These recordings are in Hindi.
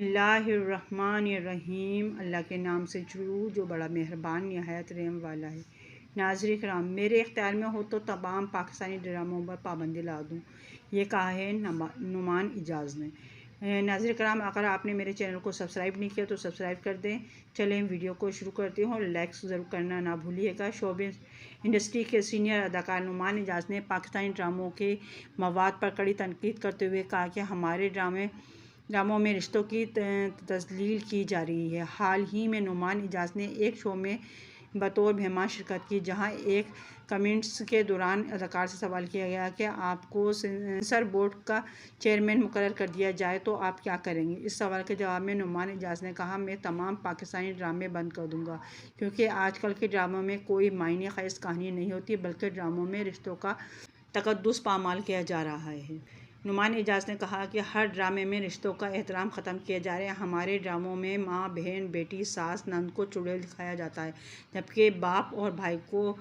बिस्मिल्लाहिर्रहमानिर्रहीम। अल्लाह के नाम से शुरू जो बड़ा मेहरबान नहायत रहम वाला है। नाज़रीन कराम, मेरे इख्तियार में हो तो तमाम पाकिस्तानी ड्रामों पर पाबंदी ला दूँ, ये कहा है नुमान इजाज़ ने। नाज़रीन कराम, अगर आपने मेरे चैनल को सब्सक्राइब नहीं किया तो सब्सक्राइब कर दें। चलें वीडियो को शुरू करती हूँ और लाइक्स ज़रूर करना ना भूलिएगा। शोबिज़ इंडस्ट्री के सीनियर अदाकार नुमान इजाज़ ने पाकिस्तानी ड्रामों के मवाद पर कड़ी तनकीद करते हुए कहा कि हमारे ड्रामों में रिश्तों की तस्लील की जा रही है। हाल ही में नुमान इजाज़ ने एक शो में बतौर मेहमान शिरकत की, जहां एक कमेंट्स के दौरान अदाकार से सवाल किया गया कि आपको सेंसर बोर्ड का चेयरमैन मुकर्रर कर दिया जाए तो आप क्या करेंगे। इस सवाल के जवाब में नुमान इजाज़ ने कहा, मैं तमाम पाकिस्तानी ड्रामे बंद कर दूँगा, क्योंकि आजकल के ड्रामों में कोई मायने ख़ास कहानी नहीं होती, बल्कि ड्रामों में रिश्तों का तकद्दुस पामाल किया जा रहा है। नुमान इजाज़ ने कहा कि हर ड्रामे में रिश्तों का एहतराम ख़त्म किया जा रहा है। हमारे ड्रामों में माँ, बहन, बेटी, सास, नंद को चुड़ैल दिखाया जाता है, जबकि बाप और भाई को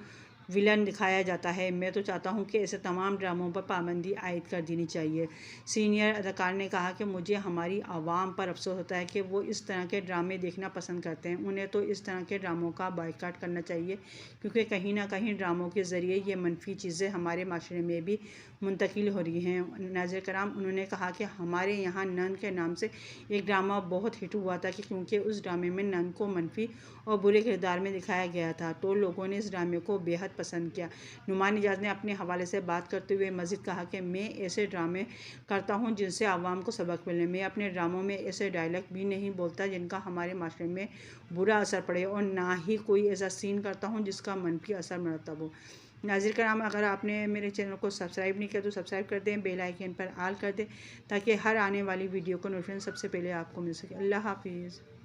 विलन दिखाया जाता है। मैं तो चाहता हूँ कि ऐसे तमाम ड्रामों पर पाबंदी आयद कर देनी चाहिए। सीनियर अदाकार ने कहा कि मुझे हमारी आवाम पर अफसोस होता है कि वो इस तरह के ड्रामे देखना पसंद करते हैं। उन्हें तो इस तरह के ड्रामों का बायकॉट करना चाहिए, क्योंकि कहीं ना कहीं ड्रामों के ज़रिए ये मनफी चीज़ें हमारे माशरे में भी मुंतकिल हो रही हैं। नाज़रीन कराम, उन्होंने कहा कि हमारे यहाँ नंद के नाम से एक ड्रामा बहुत हिट हुआ था, क्योंकि उस ड्रामे में नंद को मनफी और बुरे किरदार में दिखाया गया था, तो लोगों ने इस ड्रामे को बेहद पसंद किया। नुमान इजाज़ ने अपने हवाले से बात करते हुए मज़ीद कहा कि मैं ऐसे ड्रामे करता हूँ जिनसे आवाम को सबक मिले। मैं अपने ड्रामों में ऐसे डायलॉग भी नहीं बोलता जिनका हमारे माशरे में बुरा असर पड़े, और ना ही कोई ऐसा सीन करता हूँ जिसका मनफी असर मरतब हो। नाज़रीन कराम, अगर आपने मेरे चैनल को सब्सक्राइब नहीं किया तो सब्सक्राइब कर दें, बेल आइकन पर ऑल कर दें, ताकि हर आने वाली वीडियो को नोटिफिकेशन सबसे पहले आपको मिल सके। अल्लाह हाफिज़।